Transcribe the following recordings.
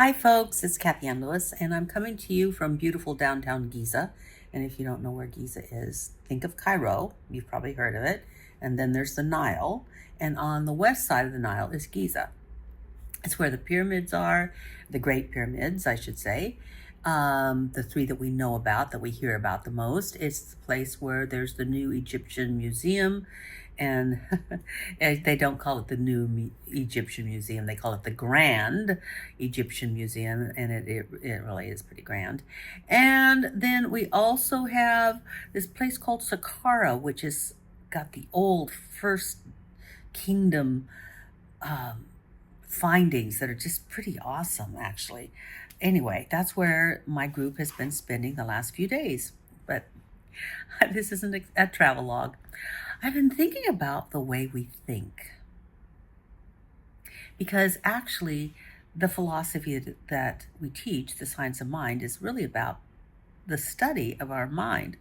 Hi folks, it's Kathianne Lewis and I'm coming to you from beautiful downtown Giza. And if you don't know where Giza is, think of Cairo. You've probably heard of it. And then there's the Nile. And on the west side of the Nile is Giza. It's where the pyramids are, the Great Pyramids, I should say. The three that we know about, that we hear about the most. It's the place where there's the new Egyptian Museum, and they don't call it the new Egyptian Museum, they call it the Grand Egyptian Museum, and it really is pretty grand. And then we also have this place called Saqqara, which has got the old First Kingdom findings that are just pretty awesome, actually. Anyway, that's where my group has been spending the last few days. But this isn't a travel log. I've been thinking about the way we think. Because actually, the philosophy that we teach, the science of mind, is really about the study of our mind,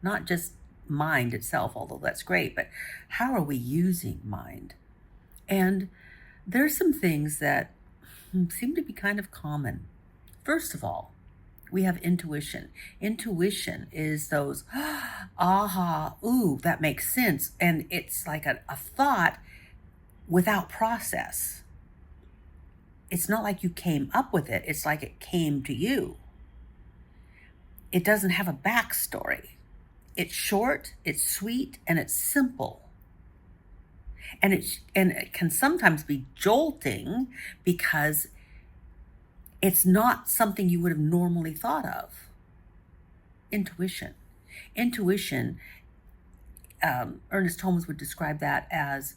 not just mind itself, although that's great, but how are we using mind? And there's some things that seem to be kind of common. First of all, we have intuition. Intuition is those, aha, ooh, that makes sense. And it's like a thought without process. It's not like you came up with it. It's like it came to you. It doesn't have a backstory. It's short, it's sweet, and it's simple. And it can sometimes be jolting because it's not something you would have normally thought of. Intuition. Ernest Holmes would describe that as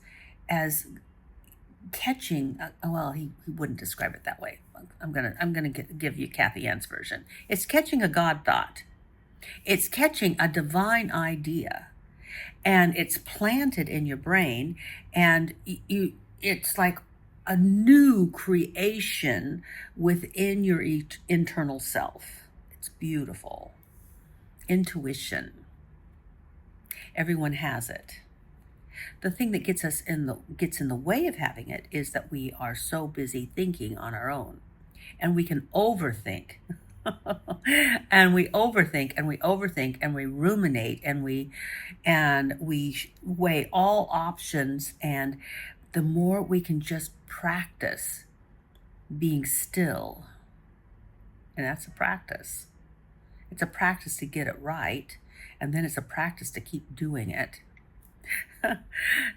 catching. Well, he wouldn't describe it that way. I'm gonna give you Kathianne's version. It's catching a God thought. It's catching a divine idea, and it's planted in your brain, and it's like a new creation within your internal self. It's beautiful. Intuition. Everyone has it. The thing that gets in the way of having it is that we are so busy thinking on our own, and we can overthink. And we overthink and we overthink and we ruminate and we weigh all options, and the more we can just practice being still, and that's a practice. It's a practice to get it right, and then it's a practice to keep doing it.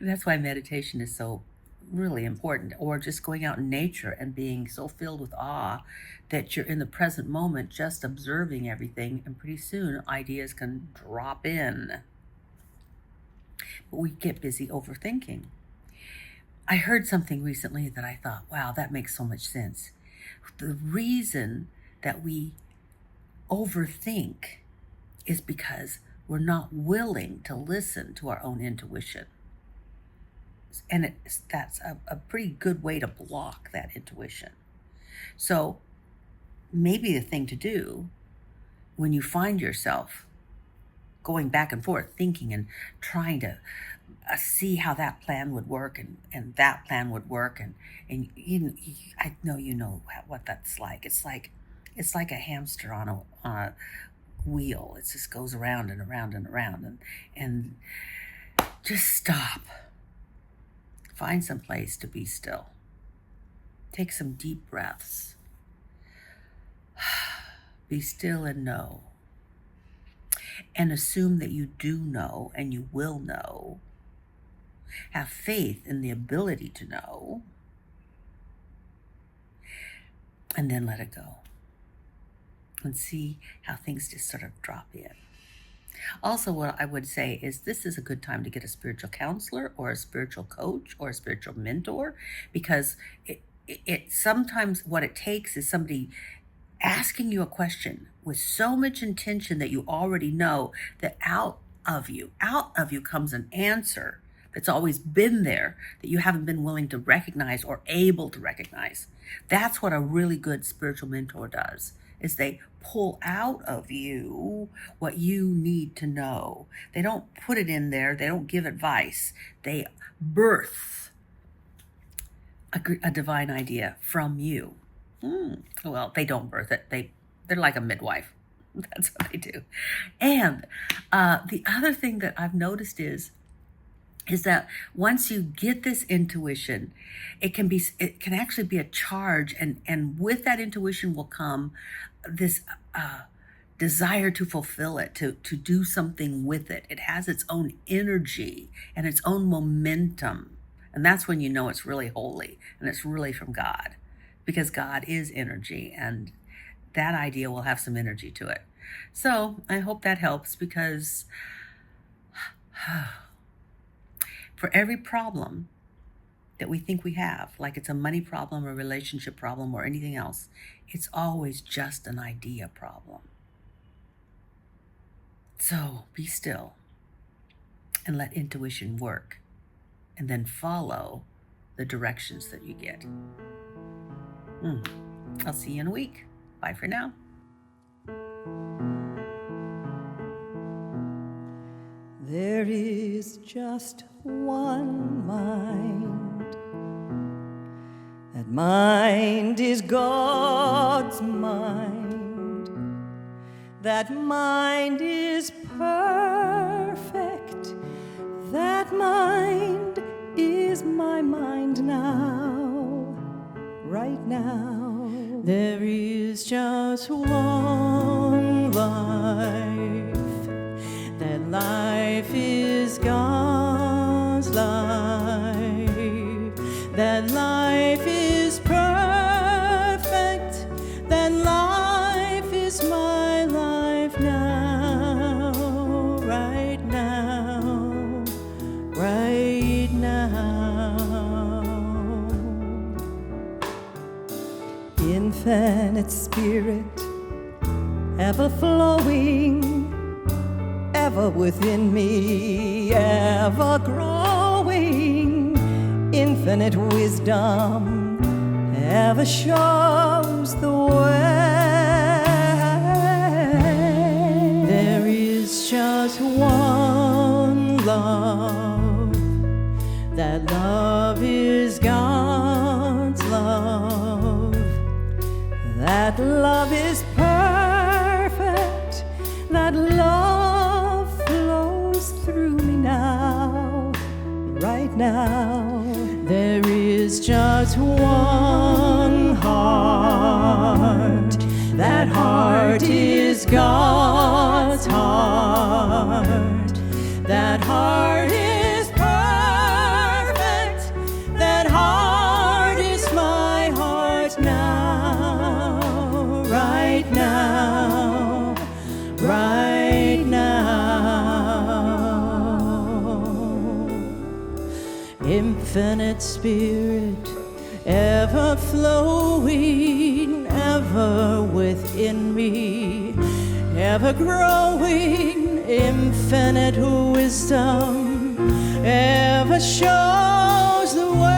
That's why meditation is so really important, or just going out in nature and being so filled with awe that you're in the present moment, just observing everything, and pretty soon ideas can drop in. But we get busy overthinking. I heard something recently that I thought, wow, that makes so much sense. The reason that we overthink is because we're not willing to listen to our own intuition. And that's a pretty good way to block that intuition. So maybe the thing to do when you find yourself going back and forth, thinking and trying to see how that plan would work and that plan would work, and I know you know what that's like. It's like a hamster on a wheel. It just goes around and around and around, and just stop. Find some place to be still. Take some deep breaths. Be still and know. And assume that you do know and you will know. Have faith in the ability to know. And then let it go. And see how things just sort of drop in. Also, what I would say is this is a good time to get a spiritual counselor or a spiritual coach or a spiritual mentor, because it sometimes what it takes is somebody asking you a question with so much intention that you already know that out of you comes an answer that's always been there that you haven't been willing to recognize or able to recognize. That's what a really good spiritual mentor does, is they pull out of you what you need to know. They don't put it in there. They don't give advice. They birth a divine idea from you. Well, they don't birth it. They're like a midwife. That's what they do. And the other thing that I've noticed is that once you get this intuition, it can actually be a charge, and with that intuition will come this desire to fulfill it, to do something with it. It has its own energy and its own momentum. And that's when you know it's really holy and it's really from God, because God is energy, and that idea will have some energy to it. So I hope that helps, because for every problem that we think we have, like it's a money problem, a relationship problem, or anything else, it's always just an idea problem. So be still and let intuition work, and then follow the directions that you get. I'll see you in a week. Bye for now. There is just one mind. That mind is God's mind. That mind is perfect. That mind is my mind now, right now. There is just one life. That life is God's life. That life is perfect. That life is my life now, right now, right now. Infinite Spirit, ever flowing, ever within me, ever growing. Infinite wisdom, ever shows the way. There is just one love. That love is God's love. That love is perfect. That love flows through me now, right now. There is just one heart. That heart is God's heart. That heart is perfect. That heart is my heart now, right now, right now. Infinite Spirit, ever flowing, ever within me, ever growing. Infinite wisdom, ever shows the way.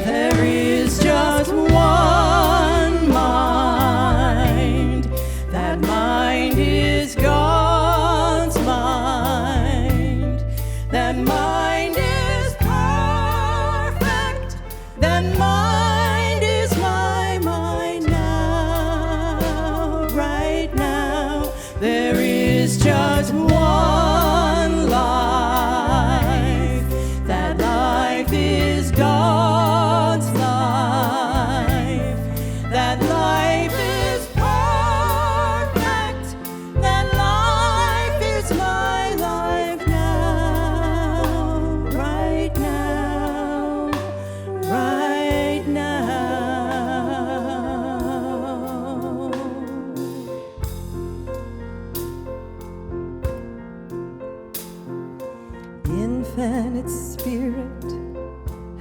There is just one mind. That mind is God's mind. That mind is perfect. That mind is my mind now, right now. There is just one life. That life is God's life. That life is perfect. That life is my life now, right now, right now. Infinite Spirit,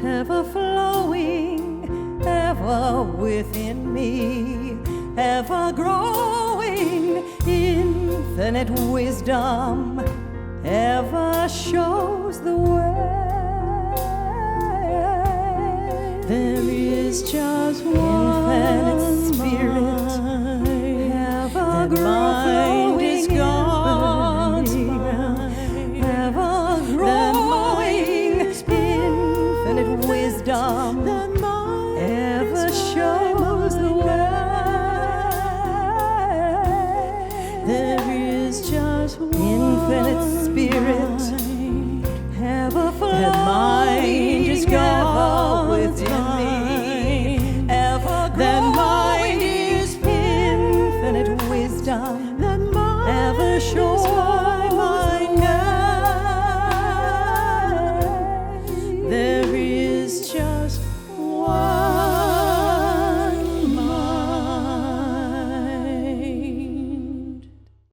ever flowing, ever within me, ever growing. Infinite wisdom, ever shows the way. There is just one